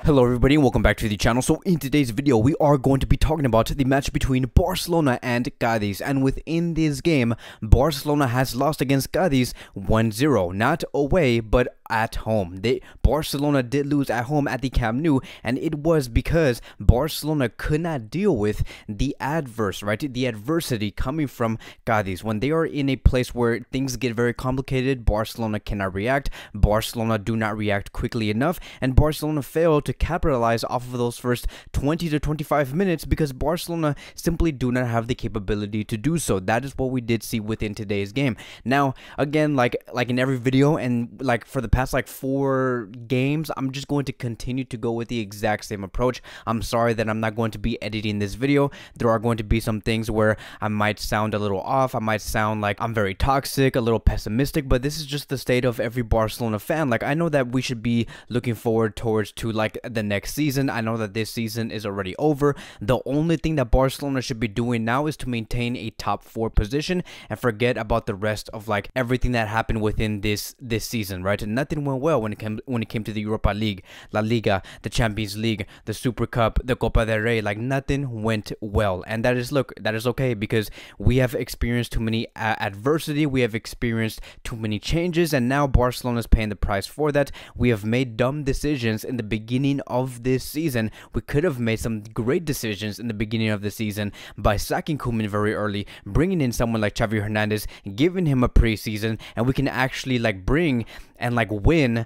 Hello everybody and welcome back to the channel. So in today's video we are going to be talking about the match between Barcelona and Cadiz, and within this game Barcelona has lost against Cadiz 1-0, not away but at home. Barcelona did lose at home at the Camp Nou, and it was because Barcelona could not deal with the adversity coming from Cadiz. When they are in a place where things get very complicated, Barcelona cannot react. Barcelona do not react quickly enough, and Barcelona failed to capitalize off of those first 20 to 25 minutes because Barcelona simply do not have the capability to do so. That is what we did see within today's game. Now, again, like in every video and like for the past 4 games, I'm just going to continue to go with the exact same approach. I'm sorry that I'm not going to be editing this video. There are going to be some things where I might sound a little off. I might sound like I'm very toxic, a little pessimistic, but this is just the state of every Barcelona fan. Like, I know that we should be looking forward towards to like the next season. I know that this season is already over. The only thing that Barcelona should be doing now is to maintain a top 4 position and forget about the rest of like everything that happened within this season, right? And nothing went well when it came to the Europa League, La Liga, the Champions League, the Super Cup, the Copa del Rey. Like, nothing went well, and that is okay, because we have experienced too many adversity, we have experienced too many changes, and now Barcelona is paying the price for that. We have made dumb decisions in the beginning of this season. We could have made some great decisions in the beginning of the season by sacking Koeman very early, bringing in someone like Xavi Hernandez, giving him a preseason, and we can actually like bring and like win,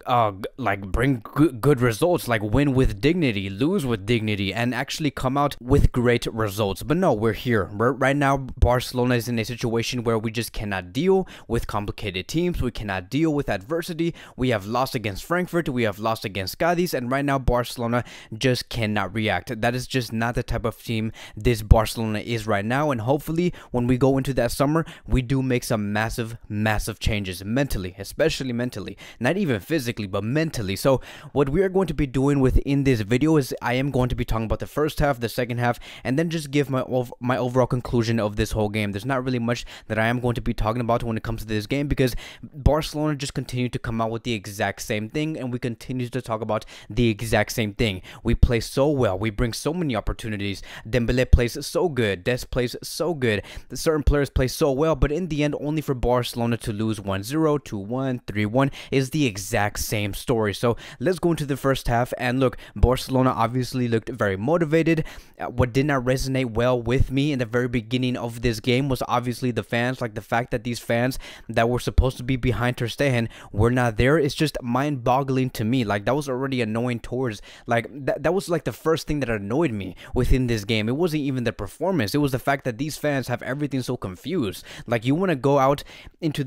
bring good results, like win with dignity, lose with dignity, and actually come out with great results. But no, we're here. Right now, Barcelona is in a situation where we just cannot deal with complicated teams. We cannot deal with adversity. We have lost against Frankfurt. We have lost against Cadiz, and right now, Barcelona just cannot react. That is just not the type of team this Barcelona is right now, and hopefully, when we go into that summer, we do make some massive changes mentally, especially mentally. Not even physically, but mentally. So what we are going to be doing within this video is I am going to be talking about the first half, the second half, and then just give my overall conclusion of this whole game. There's not really much that I am going to be talking about when it comes to this game, because Barcelona just continued to come out with the exact same thing, and we continue to talk about the exact same thing. We play so well. We bring so many opportunities. Dembele plays so good. Dest plays so good. Certain players play so well, but in the end, only for Barcelona to lose 1-0, 2-1, 3-1 is the exact same story. So let's go into the first half, and look, Barcelona obviously looked very motivated. What did not resonate well with me in the very beginning of this game was obviously the fans. Like, the fact that these fans that were supposed to be behind Ter Stegen were not there is just mind-boggling to me. Like, that was already annoying towards, like, that was like the first thing that annoyed me within this game. It wasn't even the performance. It was the fact that these fans have everything so confused. Like, you want to go out into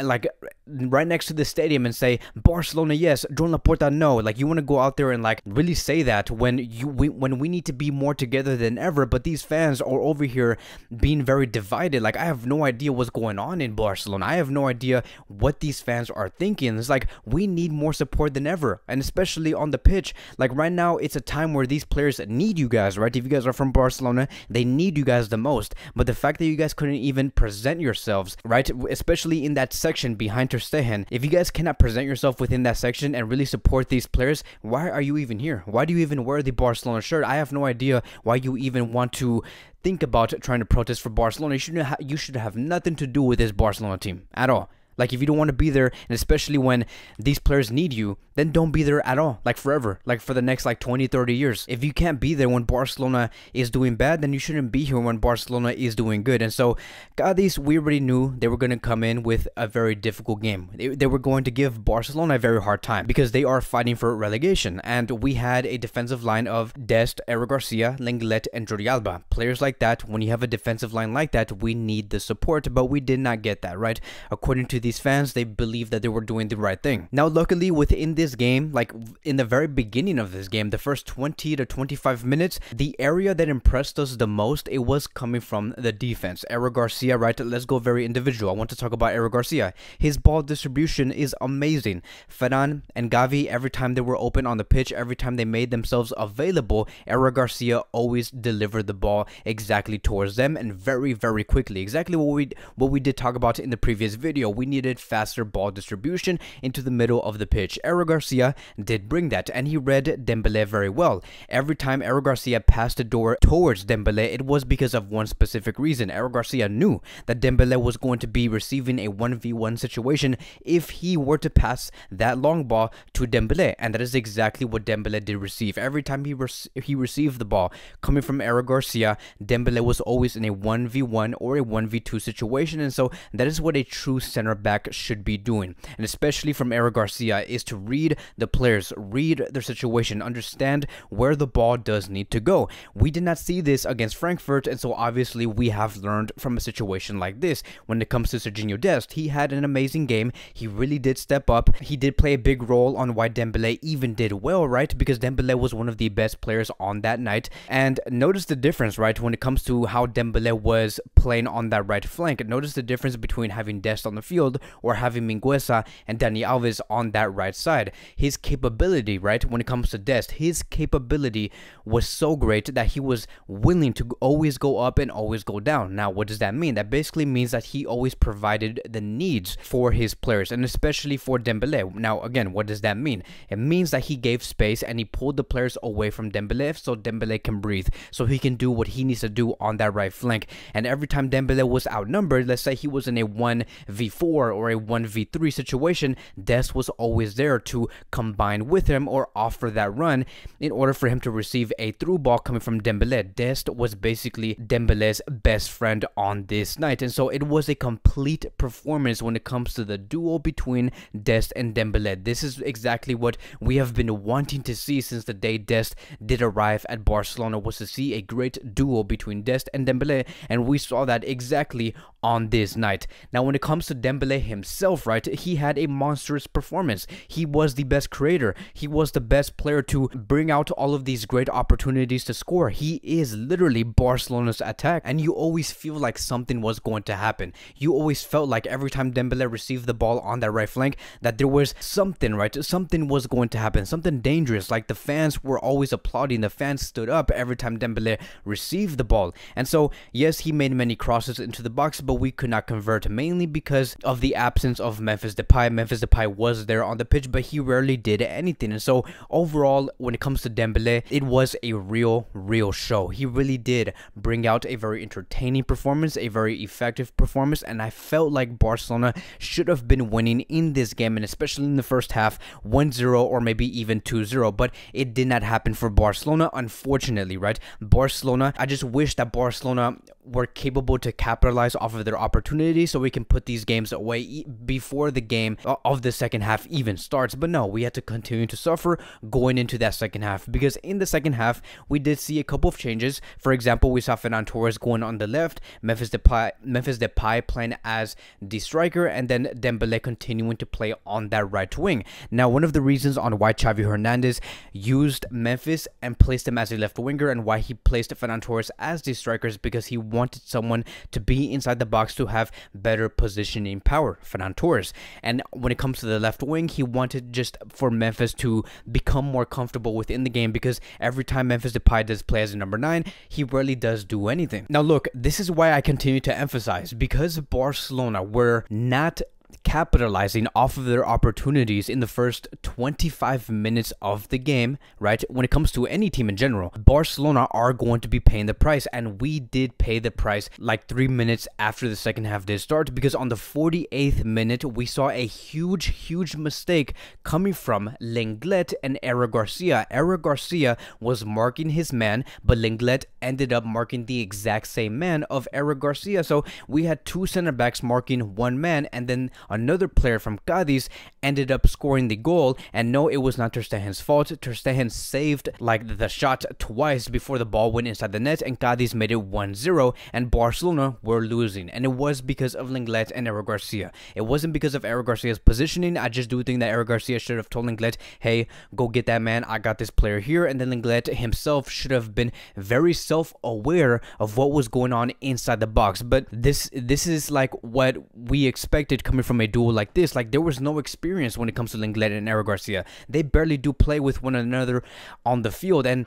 like right next to the stadium and say Barcelona yes, Joan Laporta no. Like, you want to go out there and like really say that when we need to be more together than ever, but these fans are over here being very divided. Like, I have no idea what's going on in Barcelona. I have no idea what these fans are thinking. It's like we need more support than ever, and especially on the pitch. Like, right now it's a time where these players need you guys, right? If you guys are from Barcelona, they need you guys the most. But the fact that you guys couldn't even present yourselves, right, especially in that section behind Ter Stegen, if you guys cannot present yourself within that section and really support these players, why are you even here? Why do you even wear the Barcelona shirt? I have no idea why you even want to think about trying to protest for Barcelona. You should have nothing to do with this Barcelona team at all. Like, if you don't want to be there, and especially when these players need you, then don't be there at all, like forever, like for the next like 20, 30 years. If you can't be there when Barcelona is doing bad, then you shouldn't be here when Barcelona is doing good. And so Cadiz, we already knew they were going to come in with a very difficult game. They were going to give Barcelona a very hard time because they are fighting for relegation. And we had a defensive line of Dest, Eric Garcia, Lenglet, and Jordi Alba. Players like that, when you have a defensive line like that, we need the support, but we did not get that, right? According to these fans, they believed that they were doing the right thing. Now, luckily, within this game, like in the very beginning of this game, the first 20 to 25 minutes, the area that impressed us the most, it was coming from the defense. Eric Garcia, right? Let's go very individual. I want to talk about Eric Garcia. His ball distribution is amazing. Ferran and Xavi, every time they were open on the pitch, every time they made themselves available, Eric Garcia always delivered the ball exactly towards them, and very quickly. Exactly what we did talk about in the previous video. We needed faster ball distribution into the middle of the pitch. Eric Garcia did bring that, and he read Dembele very well. Every time Eric Garcia passed the door towards Dembele, it was because of one specific reason. Eric Garcia knew that Dembele was going to be receiving a 1v1 situation if he were to pass that long ball to Dembele, and that is exactly what Dembele did receive. Every time he received the ball coming from Eric Garcia, Dembele was always in a 1v1 or a 1v2 situation, and so that is what a true center back should be doing, and especially from Eric Garcia, is to read the players, read their situation, understand where the ball does need to go. We did not see this against Frankfurt, and so obviously we have learned from a situation like this. When it comes to Serginho Dest, he had an amazing game. He really did step up. He did play a big role on why Dembele even did well, right? Because Dembele was one of the best players on that night. And notice the difference, right, when it comes to how Dembele was playing on that right flank. Notice the difference between having Dest on the field or having Mingueza and Dani Alves on that right side. His capability, right, when it comes to Dest, his capability was so great that he was willing to always go up and always go down. Now, what does that mean? That basically means that he always provided the needs for his players, and especially for Dembele. Now, again, what does that mean? It means that he gave space and he pulled the players away from Dembele so Dembele can breathe, so he can do what he needs to do on that right flank. And every time Dembele was outnumbered, let's say he was in a 1v4 or a 1v3 situation, Dest was always there to combine with him or offer that run in order for him to receive a through ball coming from Dembele. Dest was basically Dembele's best friend on this night, and so it was a complete performance when it comes to the duel between Dest and Dembele. This is exactly what we have been wanting to see since the day Dest did arrive at Barcelona, was to see a great duel between Dest and Dembele, and we saw that exactly on this night. Now, when it comes to Dembele himself, right, he had a monstrous performance. He was the best creator. He was the best player to bring out all of these great opportunities to score. He is literally Barcelona's attack, and you always feel like something was going to happen. You always felt like every time Dembele received the ball on that right flank that there was something, right? Something was going to happen, something dangerous. Like the fans were always applauding. The fans stood up every time Dembele received the ball. And so, yes, he made many crosses into the box, but we could not convert, mainly because of the absence of Memphis Depay. Memphis Depay was there on the pitch, but he rarely did anything. And so overall, when it comes to Dembele, it was a real show. He really did bring out a very entertaining performance, a very effective performance, and I felt like Barcelona should have been winning in this game, and especially in the first half, 1-0 or maybe even 2-0, but it did not happen for Barcelona, unfortunately, right? Barcelona, I just wish that Barcelona were capable to capitalize off of their opportunity so we can put these games away before the game of the second half even starts. But no, we had to continue to suffer going into that second half, because in the second half we did see a couple of changes. For example, we saw Ferran Torres going on the left, Memphis Depay playing as the striker, and then Dembele continuing to play on that right wing. Now, one of the reasons on why Xavi Hernandez used Memphis and placed him as a left winger, and why he placed Ferran Torres as the striker, is because he wanted someone to be inside the box to have better positioning power, Ferran Torres. And when it comes to the left wing, he wanted just for Memphis to become more comfortable within the game, because every time Memphis Depay does play as a number 9, he rarely does do anything. Now look, this is why I continue to emphasize, because Barcelona were not capitalizing off of their opportunities in the first 25 minutes of the game, right? When it comes to any team in general, Barcelona are going to be paying the price, and we did pay the price like 3 minutes after the second half did start, because on the 48th minute we saw a huge mistake coming from Lenglet and Eric Garcia. Eric Garcia was marking his man, but Lenglet ended up marking the exact same man of Eric Garcia. So we had two center backs marking one man, and then another player from Cadiz ended up scoring the goal. And no, it was not Ter Stegen's fault. Ter Stegen saved like the shot twice before the ball went inside the net, and Cadiz made it 1-0, and Barcelona were losing. And it was because of Lenglet and Eric Garcia. It wasn't because of Eric Garcia's positioning. I just do think that Eric Garcia should have told Lenglet, hey, go get that man, I got this player here. And then Lenglet himself should have been very self-aware of what was going on inside the box. But this is like what we expected coming from a duel like this. Like, there was no experience when it comes to Lenglet and Eric Garcia. They barely do play with one another on the field, and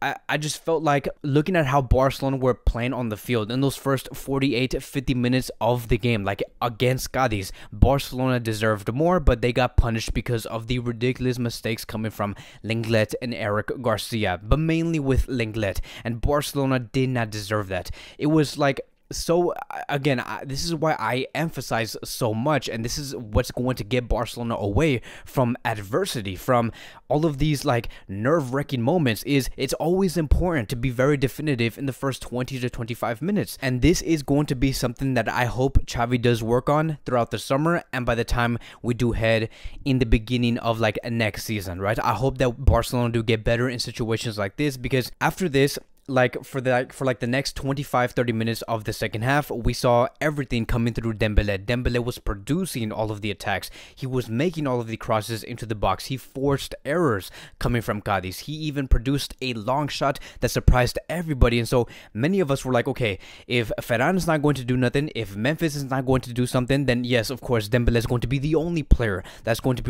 I just felt like looking at how Barcelona were playing on the field in those first 48-50 minutes of the game, like against Cadiz, Barcelona deserved more, but they got punished because of the ridiculous mistakes coming from Lenglet and Eric Garcia, but mainly with Lenglet, and Barcelona did not deserve that. It was like, so again, this is why I emphasize so much, and this is what's going to get Barcelona away from adversity, from all of these like nerve-wracking moments. Is it's always important to be very definitive in the first 20 to 25 minutes, and this is going to be something that I hope Xavi does work on throughout the summer, and by the time we do head in the beginning of like next season, right? I hope that Barcelona do get better in situations like this, because after this, like for the next 25-30 minutes of the second half, we saw everything coming through Dembele. Dembele was producing all of the attacks. He was making all of the crosses into the box. He forced errors coming from Cadiz. He even produced a long shot that surprised everybody. And so many of us were like, okay, if Ferran is not going to do nothing, if Memphis is not going to do something, then yes, of course, Dembele is going to be the only player that's going to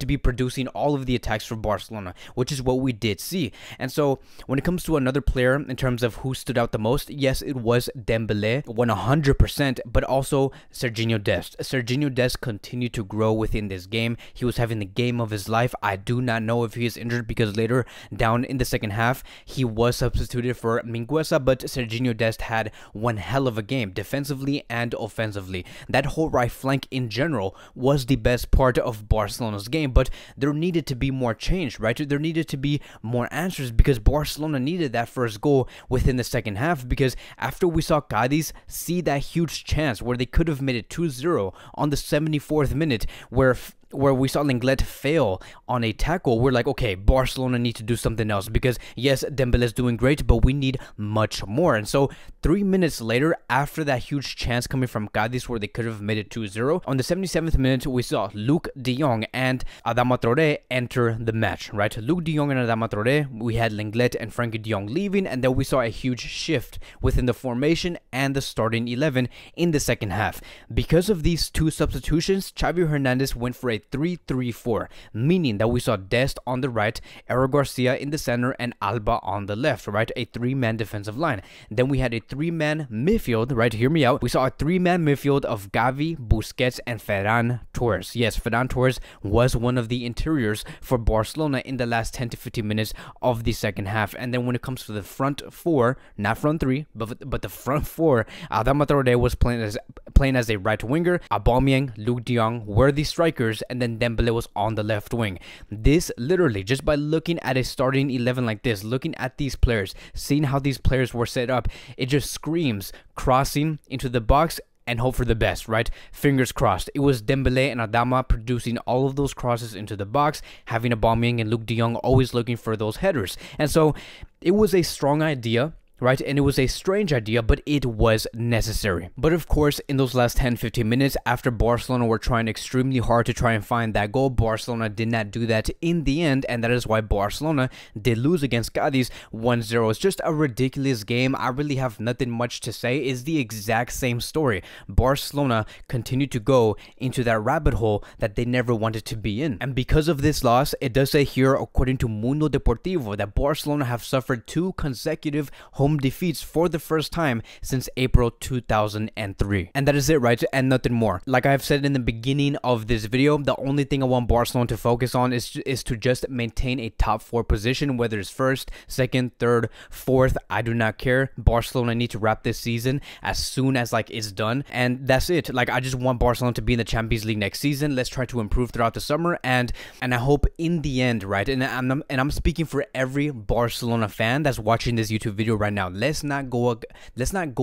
be producing all of the attacks for Barcelona, which is what we did see. And so when it comes to another player in terms of who stood out the most, yes, it was Dembele, 100%, but also Serginho Dest. Serginho Dest continued to grow within this game. He was having the game of his life. I do not know if he is injured, because later down in the second half, he was substituted for Mingueza, but Serginho Dest had one hell of a game, defensively and offensively. That whole right flank in general was the best part of Barcelona's game, but there needed to be more change, right? There needed to be more answers, because Barcelona needed that first goal within the second half, because after we saw Cadiz see that huge chance where they could have made it 2-0 on the 74th minute, where we saw Lenglet fail on a tackle, we're like, okay, Barcelona need to do something else, because yes, Dembele is doing great, but we need much more. And so 3 minutes later, after that huge chance coming from Cadiz where they could have made it 2-0, on the 77th minute, we saw Luke de Jong and Adama Traoré enter the match, right? Luke de Jong and Adama Traoré, we had Lenglet and Frankie de Jong leaving, and then we saw a huge shift within the formation and the starting 11 in the second half. Because of these two substitutions, Xavi Hernandez went for a 3-3-4, meaning that we saw Dest on the right, Eric Garcia in the center, and Alba on the left, right? A three-man defensive line. Then we had a three-man midfield, right? Hear me out. We saw a three-man midfield of Gavi, Busquets, and Ferran Torres. Yes, Ferran Torres was one of the interiors for Barcelona in the last 10 to 15 minutes of the second half. And then when it comes to the front four, not front three, but the front four, Adama Traoré was playing as a right winger. Aubameyang, Luke de Jong were the strikers, and then Dembele was on the left wing. This literally, just by looking at a starting 11 like this, looking at these players, seeing how these players were set up, it just screams crossing into the box and hope for the best, right? Fingers crossed. It was Dembele and Adama producing all of those crosses into the box, having Aubameyang and Luke de Jong always looking for those headers. And so it was a strong idea, right? And it was a strange idea, but it was necessary. But of course, in those last 10-15 minutes, after Barcelona were trying extremely hard to try and find that goal, Barcelona did not do that in the end, and that is why Barcelona did lose against Cadiz 1-0. It's just a ridiculous game. I really have nothing much to say. It's the exact same story. Barcelona continued to go into that rabbit hole that they never wanted to be in. And because of this loss, it does say here, according to Mundo Deportivo, that Barcelona have suffered 2 consecutive home defeats for the first time since April 2003. And that is it, right? And nothing more. Like I've said in the beginning of this video, the only thing I want Barcelona to focus on is to just maintain a top 4 position, whether it's first, second, third, fourth, I do not care. Barcelona need to wrap this season as soon as like it's done, and that's it. Like I just want Barcelona to be in the Champions League next season. Let's try to improve throughout the summer, and I hope in the end, right? And I'm speaking for every Barcelona fan that's watching this YouTube video right now. Let's not go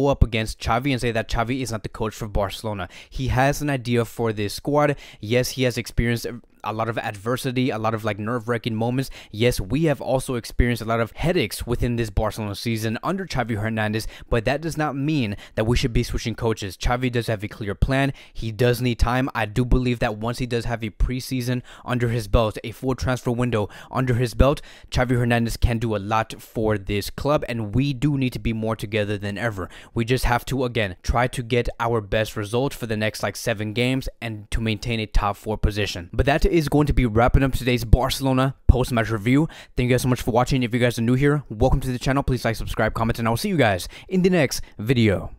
up against Xavi and say that Xavi is not the coach for Barcelona. He has an idea for this squad. Yes, he has experienced a lot of adversity, a lot of like nerve-wracking moments. Yes, we have also experienced a lot of headaches within this Barcelona season under Xavi Hernandez, but that does not mean that we should be switching coaches. Xavi does have a clear plan. He does need time. I do believe that once he does have a preseason under his belt, a full transfer window under his belt, Xavi Hernandez can do a lot for this club, and we do need to be more together than ever. We just have to, again, try to get our best result for the next like 7 games and to maintain a top 4 position. But that is going to be wrapping up today's Barcelona post-match review. Thank you guys so much for watching. If you guys are new here, welcome to the channel. Please like, subscribe, comment, and I will see you guys in the next video.